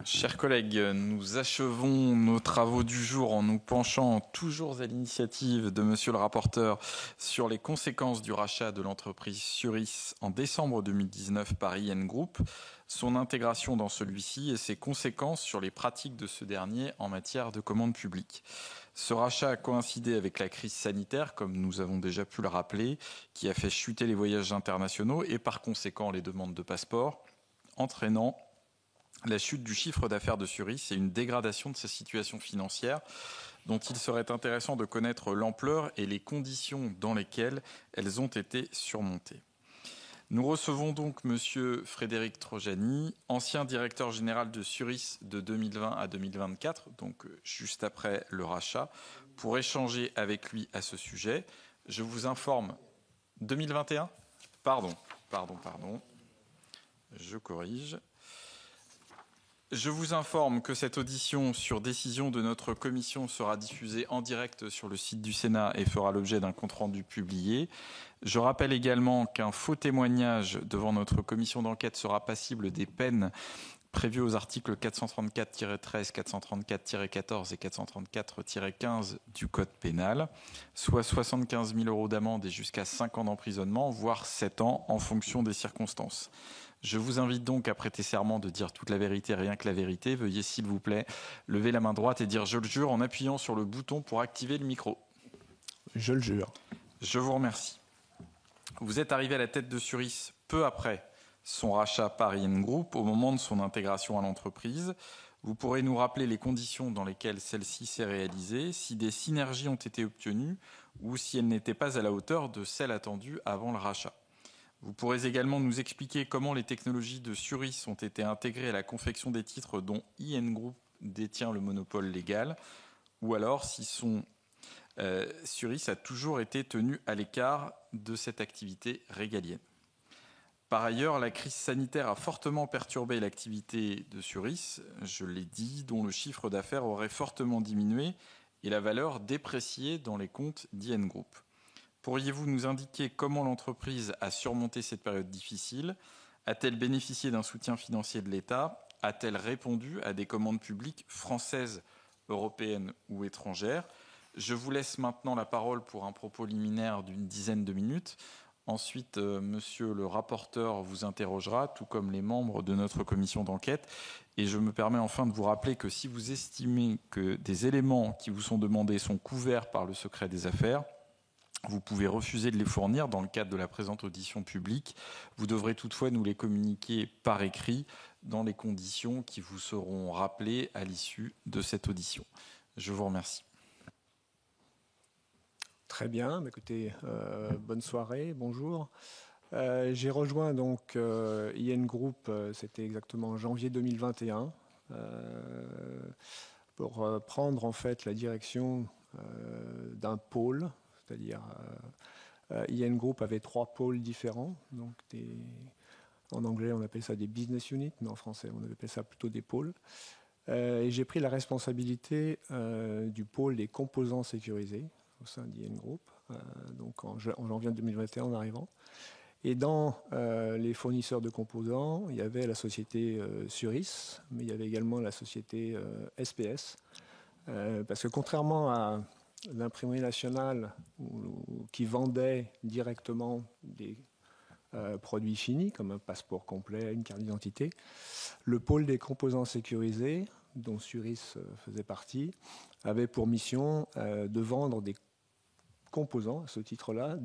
Chers collègues, nous achevons nos travaux du jour en nous penchant toujours à l'initiative de Monsieur le rapporteur sur les conséquences du rachat de l'entreprise Suris en décembre 2019 par IN Group, son intégration dans celui-ci et ses conséquences sur les pratiques de ce dernier en matière de commande publique. Ce rachat a coïncidé avec la crise sanitaire, comme nous avons déjà pu le rappeler, qui a fait chuter les voyages internationaux et par conséquent les demandes de passeport, entraînant la chute du chiffre d'affaires de Suris et une dégradation de sa situation financière dont il serait intéressant de connaître l'ampleur et les conditions dans lesquelles elles ont été surmontées. Nous recevons donc Monsieur Frédéric Trojani, ancien directeur général de Suris de 2020 à 2024, donc juste après le rachat, pour échanger avec lui à ce sujet. Je vous informe... 2021 ? Pardon. Je corrige. Je vous informe que cette audition sur décision de notre commission sera diffusée en direct sur le site du Sénat et fera l'objet d'un compte-rendu publié. Je rappelle également qu'un faux témoignage devant notre commission d'enquête sera passible des peines prévues aux articles 434-13, 434-14 et 434-15 du Code pénal, soit 75 000 € d'amende et jusqu'à 5 ans d'emprisonnement, voire 7 ans en fonction des circonstances. Je vous invite donc à prêter serment de dire toute la vérité, rien que la vérité. Veuillez, s'il vous plaît, lever la main droite et dire « Je le jure » en appuyant sur le bouton pour activer le micro. Je le jure. Je vous remercie. Vous êtes arrivé à la tête de Suris peu après son rachat par IN Group, au moment de son intégration à l'entreprise. Vous pourrez nous rappeler les conditions dans lesquelles celle-ci s'est réalisée, si des synergies ont été obtenues ou si elles n'étaient pas à la hauteur de celles attendues avant le rachat. Vous pourrez également nous expliquer comment les technologies de Suris ont été intégrées à la confection des titres dont IN Group détient le monopole légal, ou alors si Suris a toujours été tenu à l'écart de cette activité régalienne. Par ailleurs, la crise sanitaire a fortement perturbé l'activité de Suris, je l'ai dit, dont le chiffre d'affaires aurait fortement diminué et la valeur dépréciée dans les comptes d'IN Group. Pourriez-vous nous indiquer comment l'entreprise a surmonté cette période difficile? A-t-elle bénéficié d'un soutien financier de l'État? A-t-elle répondu à des commandes publiques françaises, européennes ou étrangères? Je vous laisse maintenant la parole pour un propos liminaire d'une dizaine de minutes. Ensuite, monsieur le rapporteur vous interrogera, tout comme les membres de notre commission d'enquête. Et je me permets enfin de vous rappeler que si vous estimez que des éléments qui vous sont demandés sont couverts par le secret des affaires, vous pouvez refuser de les fournir dans le cadre de la présente audition publique. Vous devrez toutefois nous les communiquer par écrit dans les conditions qui vous seront rappelées à l'issue de cette audition. Je vous remercie. Très bien, écoutez, bonne soirée, bonjour. J'ai rejoint donc IN Group, c'était exactement en janvier 2021, pour prendre en fait la direction d'un pôle, c'est-à-dire IN Group avait 3 pôles différents, donc en anglais on appelle ça des business units, mais en français on appelle ça plutôt des pôles. Et j'ai pris la responsabilité du pôle des composants sécurisés au sein d'IN Group, donc en janvier 2021 en arrivant. Et dans les fournisseurs de composants, il y avait la société Suris, mais il y avait également la société SPS, parce que contrairement à l'imprimerie nationale qui vendait directement des produits finis, comme un passeport complet, une carte d'identité, le pôle des composants sécurisés, dont Suris faisait partie, avait pour mission de vendre des composants, à ce titre-là,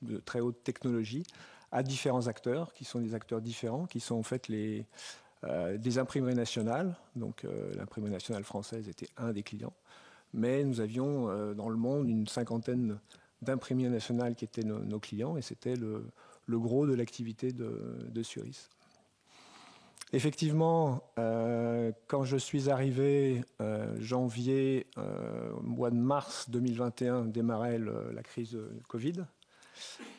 de très haute technologie, à différents acteurs, qui sont des acteurs différents, qui sont en fait des imprimeries nationales. Donc l'imprimerie nationale française était un des clients. Mais nous avions dans le monde une cinquantaine d'imprimeries nationales qui étaient nos clients, et c'était le gros de l'activité de Suris. Effectivement, quand je suis arrivé janvier, au mois de mars 2021, démarrait la crise de Covid.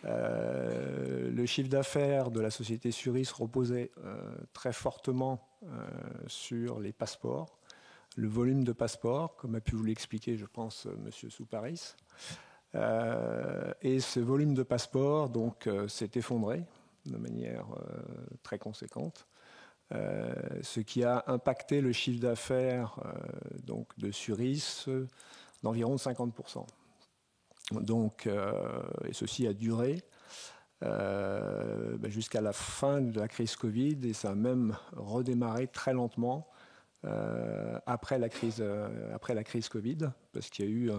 Le chiffre d'affaires de la société Suris reposait très fortement sur les passeports. Le volume de passeports, comme a pu vous l'expliquer, je pense, M. Souparis. Et ce volume de passeports donc, s'est effondré de manière très conséquente. ce qui a impacté le chiffre d'affaires donc de Suris d'environ 50%. Donc, et ceci a duré jusqu'à la fin de la crise Covid, et ça a même redémarré très lentement après la crise Covid, parce qu'il y a eu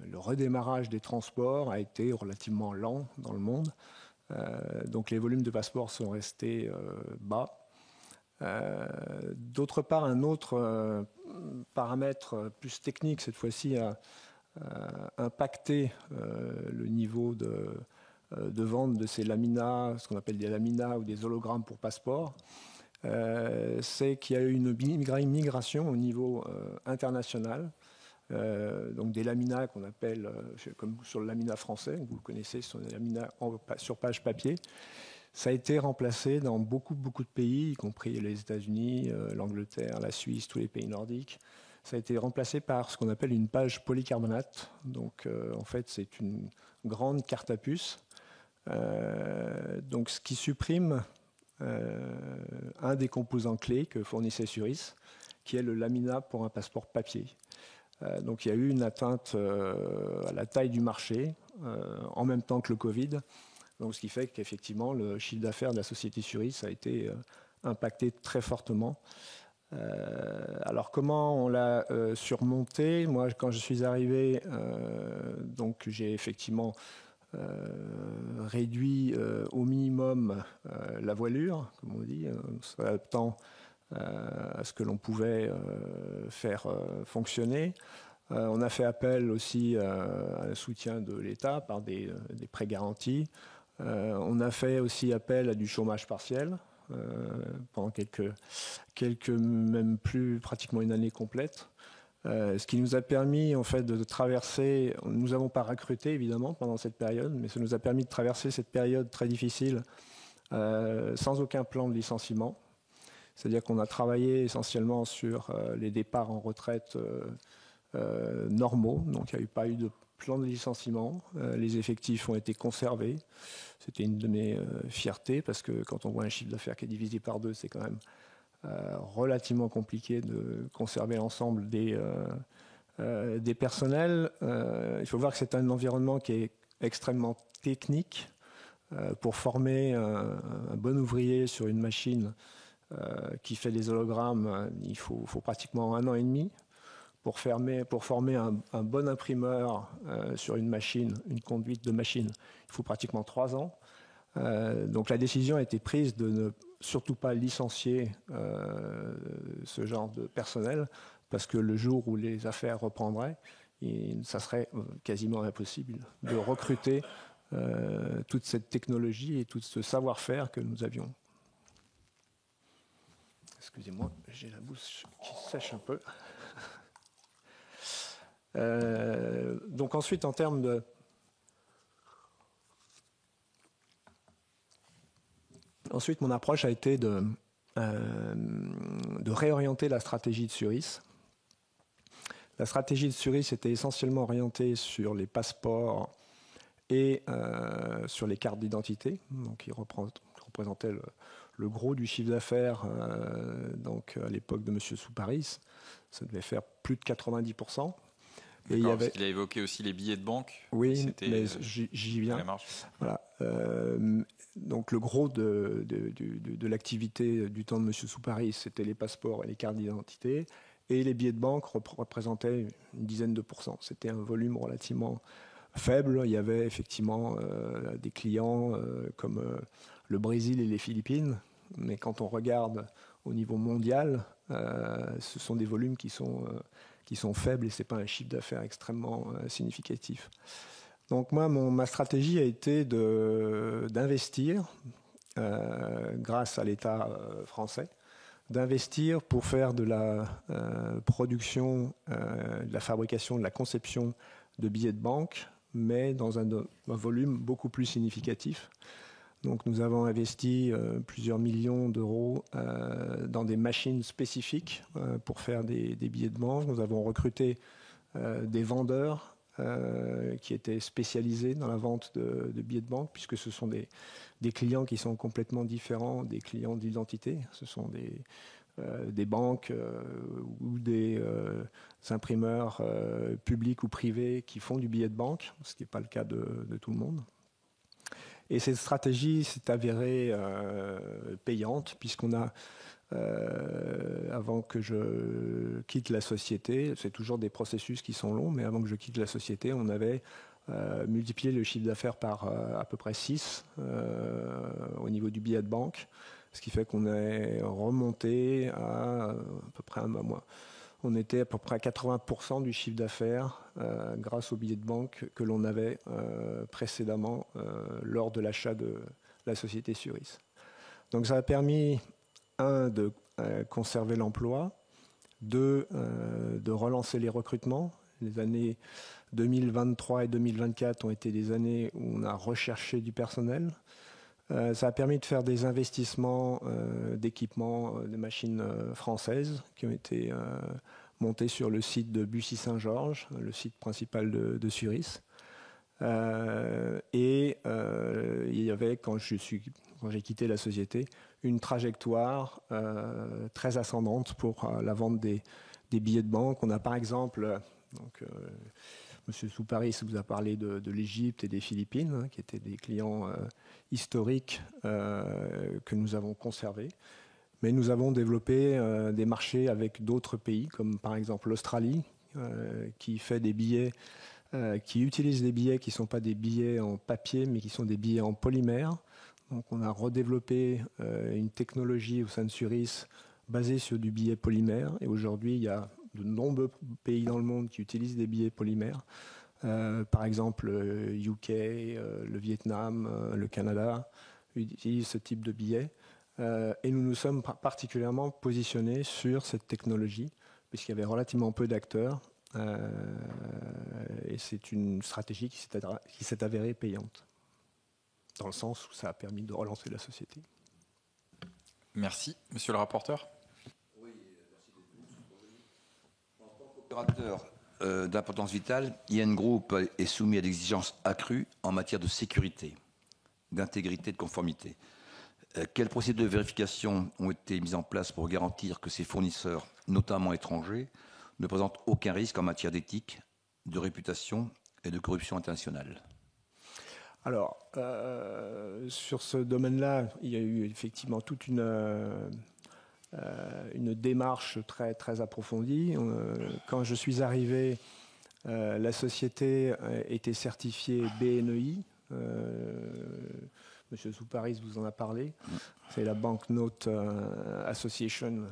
le redémarrage des transports a été relativement lent dans le monde. Donc les volumes de passeports sont restés bas. D'autre part, un autre paramètre plus technique, cette fois-ci, a impacté le niveau de vente de ces laminas, ce qu'on appelle des laminas ou des hologrammes pour passeport. C'est qu'il y a eu une migration au niveau international. Donc des laminas qu'on appelle, comme sur le laminat français, vous le connaissez, ce sont des laminas sur page papier. Ça a été remplacé dans beaucoup de pays, y compris les États-Unis, l'Angleterre, la Suisse, tous les pays nordiques. Ça a été remplacé par ce qu'on appelle une page polycarbonate. Donc en fait, c'est une grande carte à puce. Donc ce qui supprime un des composants clés que fournissait Suris, qui est le laminat pour un passeport papier. Donc il y a eu une atteinte à la taille du marché en même temps que le Covid. Donc, ce qui fait qu'effectivement, le chiffre d'affaires de la société Suris a été impacté très fortement. Alors, comment on l'a surmonté? Moi, quand je suis arrivé, donc j'ai effectivement réduit au minimum la voilure, comme on dit, s'adaptant à ce que l'on pouvait faire fonctionner. On a fait appel aussi à un soutien de l'État par des prêts garantis. On a fait aussi appel à du chômage partiel pendant quelques, même plus, pratiquement une année complète. Ce qui nous a permis en fait de traverser, nous n'avons pas recruté évidemment pendant cette période, mais ça nous a permis de traverser cette période très difficile sans aucun plan de licenciement. C'est-à-dire qu'on a travaillé essentiellement sur les départs en retraite normaux, donc il n'y a pas eu de plan de licenciement, les effectifs ont été conservés. C'était une de mes fiertés, parce que quand on voit un chiffre d'affaires qui est divisé par 2, c'est quand même relativement compliqué de conserver l'ensemble des personnels. Il faut voir que c'est un environnement qui est extrêmement technique. Pour former un bon ouvrier sur une machine qui fait des hologrammes, il faut pratiquement 1 an et demi. Pour former un bon imprimeur sur une machine, une conduite de machine, il faut pratiquement 3 ans. Donc la décision a été prise de ne surtout pas licencier ce genre de personnel, parce que le jour où les affaires reprendraient, ça serait quasiment impossible de recruter toute cette technologie et tout ce savoir-faire que nous avions. Excusez-moi, j'ai la bouche qui sèche un peu. Donc ensuite, en termes de... Ensuite, mon approche a été de réorienter la stratégie de Suris. La stratégie de Suris était essentiellement orientée sur les passeports et sur les cartes d'identité, donc qui représentaient le gros du chiffre d'affaires donc à l'époque de M. Souparis. Ça devait faire plus de 90%. Et parce qu'il a évoqué aussi les billets de banque. Oui, mais j'y viens. Voilà. Donc le gros de l'activité du temps de M. Souparis, c'était les passeports et les cartes d'identité. Et les billets de banque représentaient une dizaine de pourcents. C'était un volume relativement faible. Il y avait effectivement des clients comme le Brésil et les Philippines. Mais quand on regarde au niveau mondial, ce sont des volumes qui sont faibles et ce n'est pas un chiffre d'affaires extrêmement significatif. Donc moi, ma stratégie a été d'investir, grâce à l'État français, d'investir pour faire de la production, de la fabrication, de la conception de billets de banque, mais dans un volume beaucoup plus significatif. Donc nous avons investi plusieurs millions d'euros dans des machines spécifiques pour faire des billets de banque. Nous avons recruté des vendeurs qui étaient spécialisés dans la vente de billets de banque, puisque ce sont des clients qui sont complètement différents des clients d'identité. Ce sont des banques ou des imprimeurs publics ou privés qui font du billet de banque, ce qui n'est pas le cas de tout le monde. Et cette stratégie s'est avérée payante, puisqu'on a, avant que je quitte la société, c'est toujours des processus qui sont longs, mais avant que je quitte la société, on avait multiplié le chiffre d'affaires par à peu près 6 au niveau du billet de banque, ce qui fait qu'on est remonté à peu près un mois. On était à peu près à 80% du chiffre d'affaires grâce aux billets de banque que l'on avait précédemment lors de l'achat de la société Suris. Donc ça a permis, de conserver l'emploi, de relancer les recrutements. Les années 2023 et 2024 ont été des années où on a recherché du personnel. Ça a permis de faire des investissements d'équipements, de machines françaises qui ont été montées sur le site de Bussy-Saint-Georges, le site principal de Suris. Et il y avait, quand j'ai quitté la société, une trajectoire très ascendante pour la vente des billets de banque. On a par exemple, M. Souparis vous a parlé de l'Égypte et des Philippines, qui étaient des clients historiques que nous avons conservés. Mais nous avons développé des marchés avec d'autres pays, comme par exemple l'Australie, qui fait des billets, qui utilise des billets qui ne sont pas des billets en papier, mais qui sont des billets en polymère. Donc on a redéveloppé une technologie au sein de Suris basée sur du billet polymère. Et aujourd'hui, il y a de nombreux pays dans le monde qui utilisent des billets polymères. Par exemple, UK, le Vietnam, le Canada utilisent ce type de billets. Et nous nous sommes particulièrement positionnés sur cette technologie, puisqu'il y avait relativement peu d'acteurs. Et c'est une stratégie qui s'est avérée payante, dans le sens où ça a permis de relancer la société. Merci. Monsieur le rapporteur. Oui, merci d'être venu. En tant qu'opérateur d'importance vitale, IN Group est soumis à des exigences accrues en matière de sécurité, d'intégrité, de conformité. Quelles procédures de vérification ont été mises en place pour garantir que ces fournisseurs, notamment étrangers, ne présentent aucun risque en matière d'éthique, de réputation et de corruption internationale? Alors, sur ce domaine-là, il y a eu effectivement toute une démarche très, très approfondie. Quand je suis arrivé, la société était certifiée BNEI. Monsieur Souparis vous en a parlé. C'est la Banknote Association,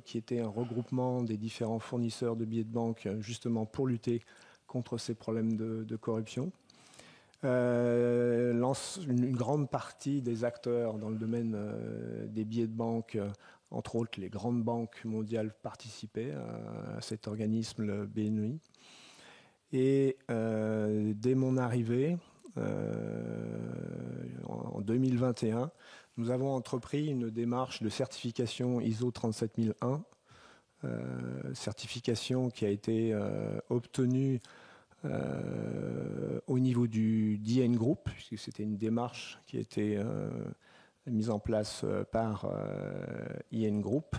qui était un regroupement des différents fournisseurs de billets de banque, justement pour lutter contre ces problèmes de corruption. Une grande partie des acteurs dans le domaine des billets de banque, entre autres les grandes banques mondiales, participaient à cet organisme, le BNI. Et dès mon arrivée, en 2021, nous avons entrepris une démarche de certification ISO 37001, certification qui a été obtenue au niveau du DN Group, puisque c'était une démarche qui a été mise en place par IN Group,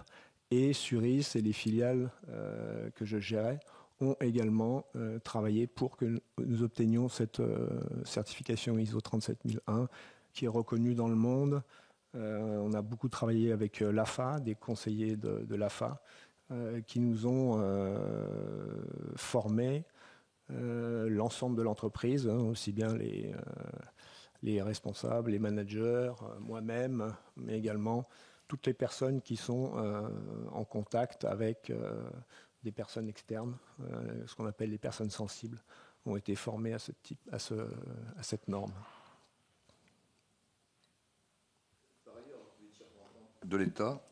et Suris et les filiales que je gérais ont également travaillé pour que nous obtenions cette certification ISO 37001 qui est reconnue dans le monde. On a beaucoup travaillé avec l'AFA, des conseillers de l'AFA, qui nous ont formés, l'ensemble de l'entreprise, aussi bien les responsables, les managers, moi-même, mais également toutes les personnes qui sont en contact avec des personnes externes, ce qu'on appelle les personnes sensibles, ont été formées à cette norme. Par ailleurs, vous étiez représentant de l'État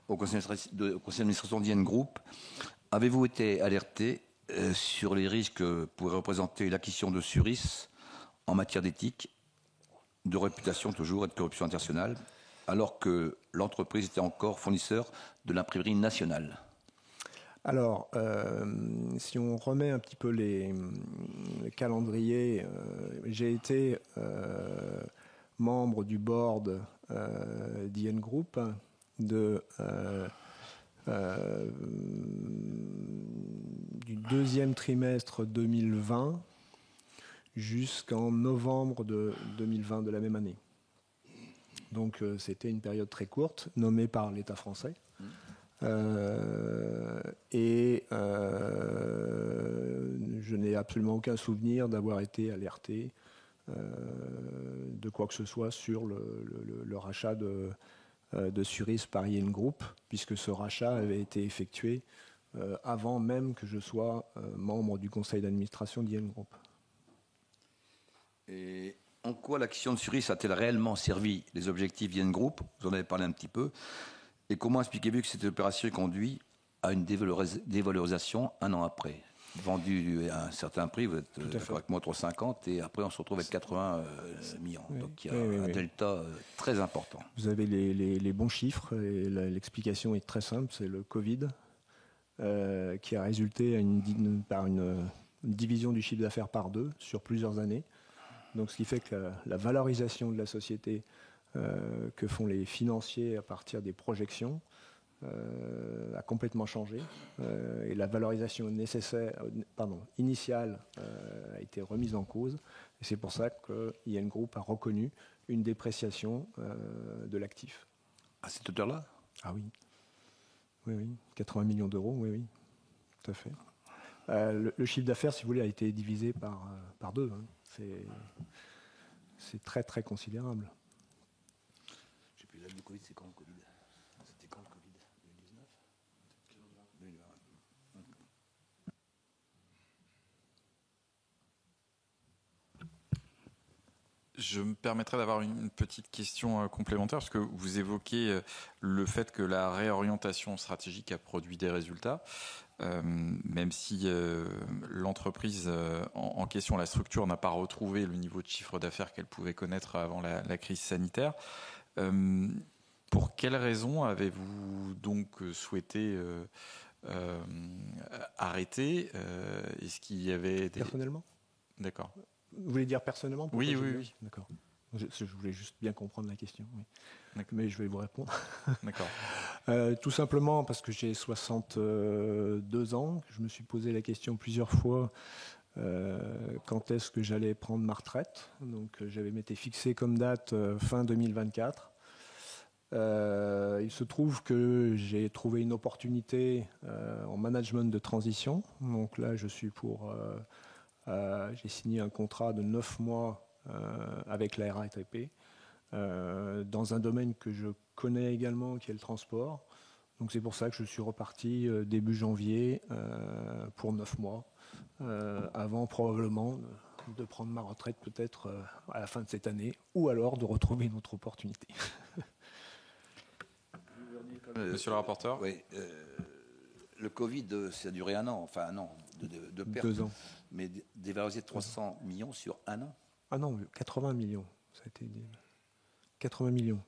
au conseil d'administration d'IN Group. Avez-vous été alerté sur les risques que pourrait représenter l'acquisition de Suris en matière d'éthique, de réputation toujours et de corruption internationale, alors que l'entreprise était encore fournisseur de l'imprimerie nationale? Alors, si on remet un petit peu les calendriers, j'ai été membre du board d'IN Group du deuxième trimestre 2020 jusqu'en novembre de 2020 de la même année. Donc c'était une période très courte, nommée par l'État français. Je n'ai absolument aucun souvenir d'avoir été alerté de quoi que ce soit sur le rachat de Suris par IN Group, puisque ce rachat avait été effectué avant même que je sois membre du conseil d'administration d'IN Group. Et en quoi l'action de Suris a-t-elle réellement servi les objectifs d'IN Group? Vous en avez parlé un petit peu. Et comment expliquez-vous que cette opération conduit à une dévalorisation un an après? Vendu à un certain prix, vous êtes d'accord avec moi, 350, et après on se retrouve avec 80 millions. Oui, donc il y a un delta très important. Vous avez les bons chiffres, et l'explication est très simple, c'est le Covid qui a résulté par une division du chiffre d'affaires par 2 sur plusieurs années. Donc ce qui fait que la valorisation de la société que font les financiers à partir des projections a complètement changé et la valorisation initiale a été remise en cause. Et c'est pour ça que IN Group a reconnu une dépréciation de l'actif. À cette hauteur-là? Ah oui. Oui, 80 millions d'euros, oui, tout à fait. Le chiffre d'affaires, si vous voulez, a été divisé par 2. Hein. C'est très, très considérable. Je ne sais plus, l'année du Covid, c'est quand le Covid? C'était quand le Covid? 2019? 2020. Je me permettrai d'avoir une petite question complémentaire, parce que vous évoquez le fait que la réorientation stratégique a produit des résultats, même si l'entreprise en question, la structure, n'a pas retrouvé le niveau de chiffre d'affaires qu'elle pouvait connaître avant la crise sanitaire. Pour quelles raisons avez-vous donc souhaité arrêter? Est-ce qu'il y avait des... Personnellement? D'accord. Vous voulez dire personnellement? Oui. D'accord. Je voulais juste bien comprendre la question. Oui. Mais je vais vous répondre. D'accord. Tout simplement parce que j'ai 62 ans. Je me suis posé la question plusieurs fois quand est-ce que j'allais prendre ma retraite. Donc j'avais m'étais fixé comme date fin 2024. Il se trouve que j'ai trouvé une opportunité en management de transition. Donc là, je suis j'ai signé un contrat de 9 mois avec la RATP dans un domaine que je connais également, qui est le transport. Donc c'est pour ça que je suis reparti début janvier pour 9 mois, avant probablement de prendre ma retraite peut-être à la fin de cette année, ou alors de retrouver une autre opportunité. Monsieur le rapporteur. Oui. Le Covid, ça a duré un an, enfin un an de perte. 2 ans. Mais dévalorisé de 300 millions sur un an? Ah non, 80 millions. Ça a été 80 millions.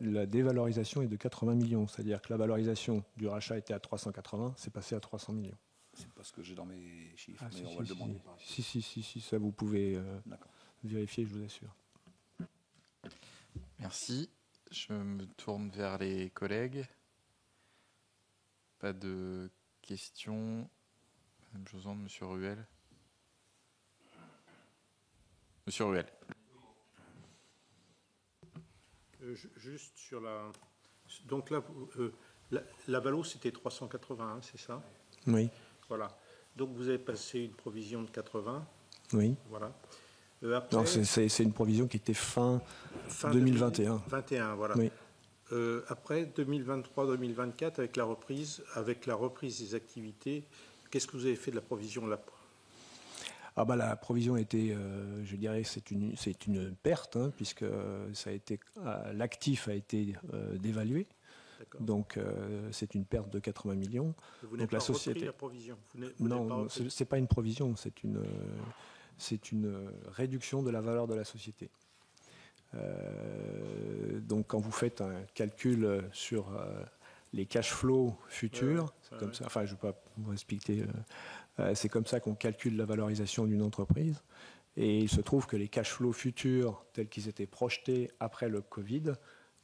La dévalorisation est de 80 millions. C'est-à-dire que la valorisation du rachat était à 380, c'est passé à 300 millions. C'est pas ce que j'ai dans mes chiffres, mais si, on va le demander. Si, ça vous pouvez vérifier, je vous assure. Merci. Je me tourne vers les collègues. Pas de questions. Madame Josande, Monsieur Ruel. Monsieur Ruel. Juste sur la... Donc là, la valo, c'était 380, c'est ça? Oui. Voilà. Donc vous avez passé une provision de 80. Oui. Voilà. Après, non, c'est une provision qui était fin 2021. 2021, voilà. Oui. Après 2023-2024, avec la reprise des activités, qu'est-ce que vous avez fait de la provision là? La provision était, je dirais, c'est une perte, hein, puisque l'actif a été dévalué. Donc c'est une perte de 80 millions. Vous n'avez pas repris la provision? Non, c'est pas une provision, c'est une réduction de la valeur de la société. Donc quand vous faites un calcul sur les cash flows futurs. C'est comme ça. Enfin, je ne vais pas vous expliquer. C'est comme ça qu'on calcule la valorisation d'une entreprise. Et il se trouve que les cash flows futurs, tels qu'ils étaient projetés après le Covid,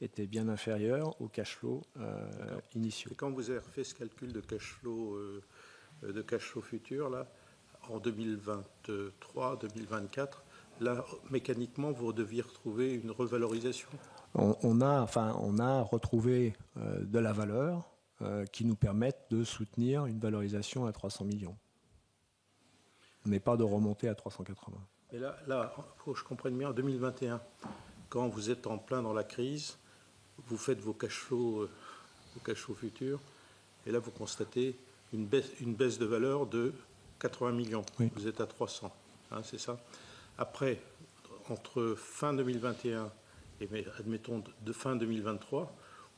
étaient bien inférieurs aux cash flows initiaux. Et quand vous avez fait ce calcul de cash flow futur, là, en 2023, 2024, là, mécaniquement, vous deviez retrouver une revalorisation. On a retrouvé de la valeur qui nous permettent de soutenir une valorisation à 300 millions. Mais pas de remonter à 380. Et là, il faut que je comprenne bien, en 2021, quand vous êtes en plein dans la crise, vous faites vos cash flows futurs, et là, vous constatez une baisse de valeur de 80 millions. Oui. Vous êtes à 300, hein, c'est ça. Après, entre fin 2021 et, admettons, de fin 2023,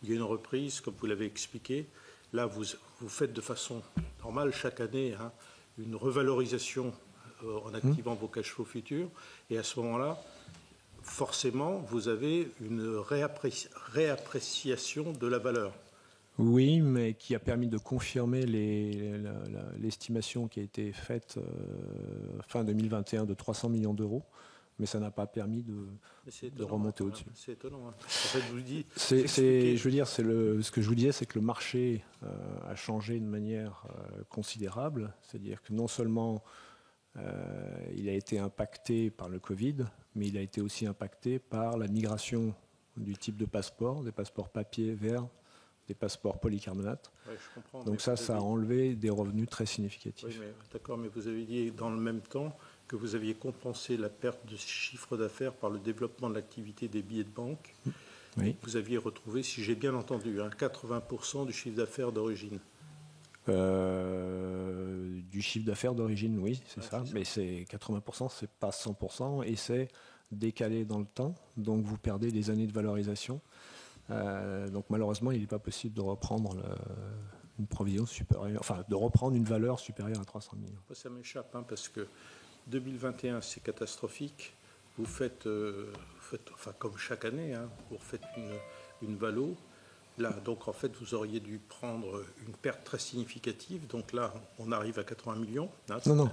il y a une reprise, comme vous l'avez expliqué. Là, vous faites de façon normale, chaque année, hein, une revalorisation en activant vos cash flows futurs. Et à ce moment-là, forcément, vous avez une réappréciation de la valeur. Oui, mais qui a permis de confirmer l'estimation qui a été faite fin 2021 de 300 millions d'euros. Mais ça n'a pas permis de remonter au-dessus. C'est étonnant. Hein. En fait, je vous dis. Je veux dire, ce que je vous disais, c'est que le marché a changé de manière considérable. C'est-à-dire que non seulement il a été impacté par le Covid, mais il a été aussi impacté par la migration du type de passeport, des passeports papier vers des passeports polycarbonate. Ouais, je comprends. Donc ça a enlevé des revenus très significatifs. Oui, d'accord, mais vous avez dit dans le même temps que vous aviez compensé la perte de chiffre d'affaires par le développement de l'activité des billets de banque. Oui. Vous aviez retrouvé, si j'ai bien entendu, 80% du chiffre d'affaires d'origine. Du chiffre d'affaires d'origine, oui, c'est ça. Mais c'est 80%, c'est pas 100%, et c'est décalé dans le temps. Donc vous perdez des années de valorisation. Donc malheureusement, il n'est pas possible de reprendre une provision supérieure, enfin de reprendre une valeur supérieure à 300 millions. Ça m'échappe, hein, parce que 2021, c'est catastrophique. Vous faites, enfin, comme chaque année, hein, vous refaites une valo. Là, donc, en fait, vous auriez dû prendre une perte très significative. Donc là, on arrive à 80 millions. Hein, non.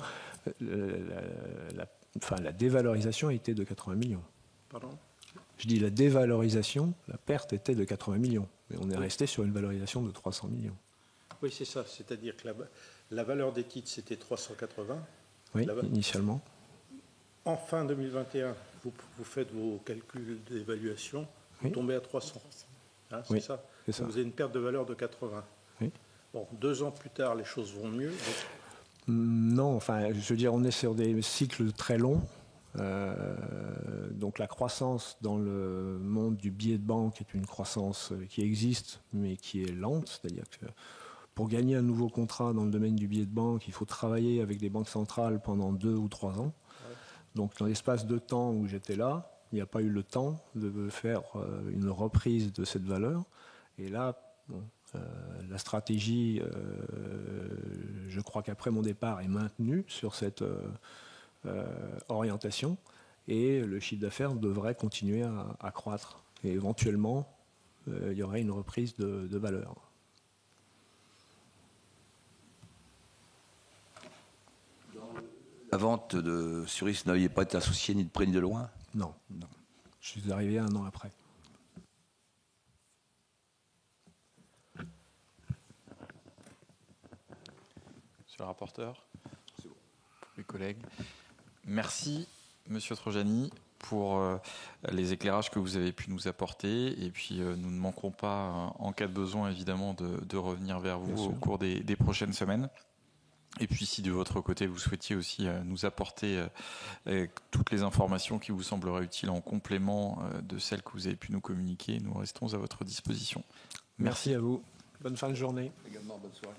La dévalorisation était de 80 millions. Pardon ? Je dis la dévalorisation, la perte était de 80 millions. Mais on est resté sur une valorisation de 300 millions. Oui, c'est ça. C'est-à-dire que la valeur des titres, c'était 380. Oui, initialement. En fin 2021, vous faites vos calculs d'évaluation, vous tombez à 300. Hein, c'est ça. C'est ça. Vous avez une perte de valeur de 80. Oui. Bon, 2 ans plus tard, les choses vont mieux. Donc... Non, enfin, je veux dire, on est sur des cycles très longs. Donc la croissance dans le monde du billet de banque est une croissance qui existe, mais qui est lente. C'est-à-dire que pour gagner un nouveau contrat dans le domaine du billet de banque, il faut travailler avec les banques centrales pendant 2 ou 3 ans. Ouais. Donc dans l'espace de temps où j'étais là, il n'y a pas eu le temps de faire une reprise de cette valeur. Et là, la stratégie, je crois qu'après mon départ, est maintenue sur cette orientation. Et le chiffre d'affaires devrait continuer à croître. Et éventuellement, il y aurait une reprise de valeur. La vente de Suris n'avait pas été associée ni de près ni de loin ? Non. Je suis arrivé 1 an après. Monsieur le rapporteur, mes collègues, merci Monsieur Trojani pour les éclairages que vous avez pu nous apporter, et puis nous ne manquerons pas, en cas de besoin évidemment, de revenir vers vous au cours des prochaines semaines. Et puis si de votre côté vous souhaitiez aussi nous apporter toutes les informations qui vous sembleraient utiles en complément de celles que vous avez pu nous communiquer, nous restons à votre disposition. Merci à vous. Bonne fin de journée. Également, bonne soirée.